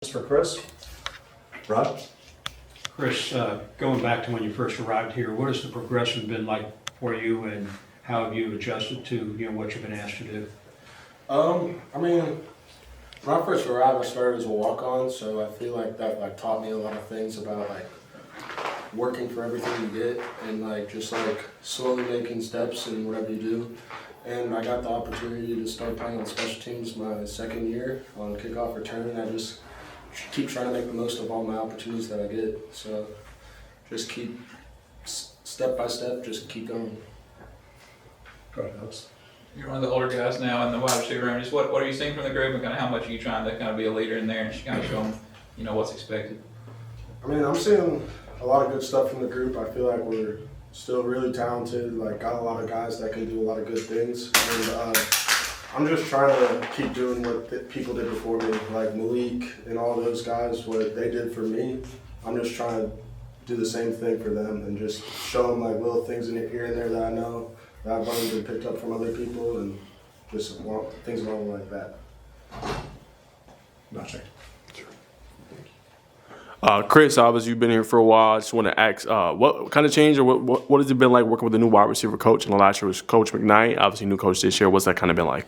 For Chris. Rod? Chris, going back to when you first arrived here, what has the progression been like for you, and how have you adjusted to what you've been asked to do? When I first arrived, I started as a walk-on, so I feel like that taught me a lot of things about working for everything you get and just slowly making steps in whatever you do. And I got the opportunity to start playing on special teams my second year on kickoff return, and I just keep trying to make the most of all my opportunities that I get. So just keep step by step, just keep going. Go ahead, Alex. You're one of the older guys now in the wide receiver room. Just what are you seeing from the group, and kind of how much are you trying to kind of be a leader in there and just kind of show them, what's expected? I'm seeing a lot of good stuff from the group. I feel like we're still really talented. Got a lot of guys that can do a lot of good things. And I'm just trying to keep doing what people did before me, like Malik and all those guys, what they did for me. I'm just trying to do the same thing for them and just show them little things in here and there that I know that I've learned and picked up from other people, and just want things along like that. Najeh. Chris, obviously you've been here for a while. I just want to ask, what kind of change, or what has it been like working with the new wide receiver coach? And last year was Coach McKnight, obviously new coach this year. What's that kind of been like?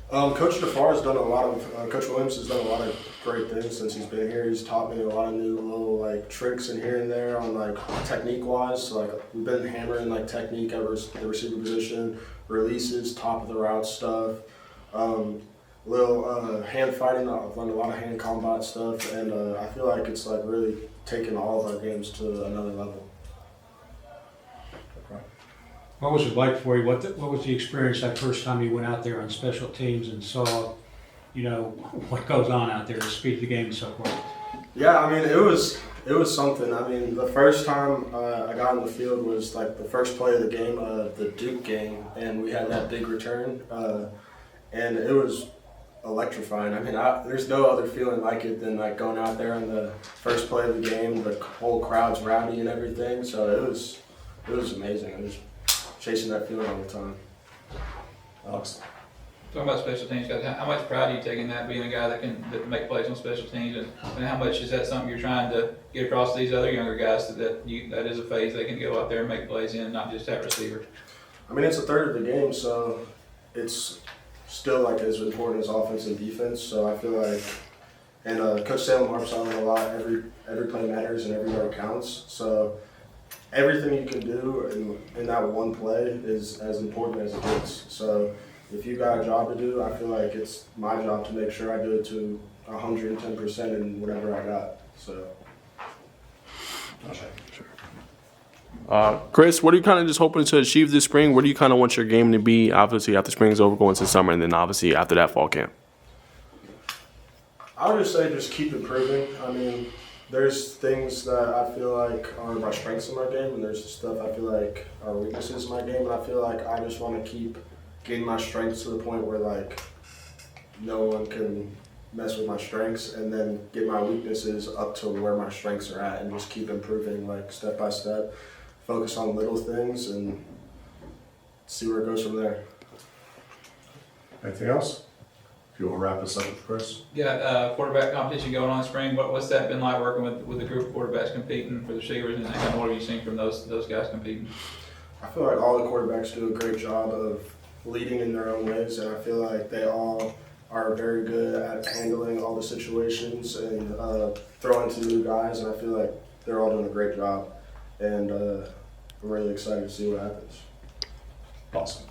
Coach DeFar has done a lot of, Coach Williams has done a lot of great things since he's been here. He's taught me a lot of new little tricks in here and there on technique wise. We've been hammering technique at the receiver position, releases, top of the route stuff, little hand fighting. I've learned a lot of hand combat stuff, and I feel like it's really taken all of our games to another level. What was it like for you? What was the experience that first time you went out there on special teams and saw, what goes on out there, the speed of the game and so forth? Yeah, it was something. The first time I got on the field was the first play of the game, the Duke game, and we had that big return, and it was electrifying. There's no other feeling like it than going out there on the first play of the game. The whole crowd's rowdy and everything, so it was amazing. I was chasing that feeling all the time. Alex. Talking about special teams, guys, how much pride are you taking that, being a guy that can make plays on special teams, and how much is that something you're trying to get across to these other younger guys that is a phase they can go out there and make plays in, not just at receiver? It's a third of the game, so it's still as important as offense and defense. So I feel and Coach Salem harps on it a lot. Every play matters and every yard counts. So everything you can do in that one play is as important as it gets. So if you got a job to do, I feel like it's my job to make sure I do it to 110% in whatever I got. So. Chris, what are you kind of just hoping to achieve this spring? What do you kind of want your game to be, obviously, after spring's over, going to summer, and then obviously after that fall camp? I would just say just keep improving. There's things that I feel like are my strengths in my game, and there's stuff I feel like are weaknesses in my game, and I feel like I just want to keep getting my strengths to the point where no one can mess with my strengths, and then get my weaknesses up to where my strengths are at, and just keep improving step by step. Focus on little things and see where it goes from there. Anything else? If you want to wrap this up with Chris. Got quarterback competition going on in spring. What's that been like working with a group of quarterbacks competing for the receivers, and kind of what have you seen from those guys competing? I feel like all the quarterbacks do a great job of leading in their own ways, and I feel like they all are very good at handling all the situations and throwing to new guys, and I feel like they're all doing a great job, and I'm really excited to see what happens. Awesome.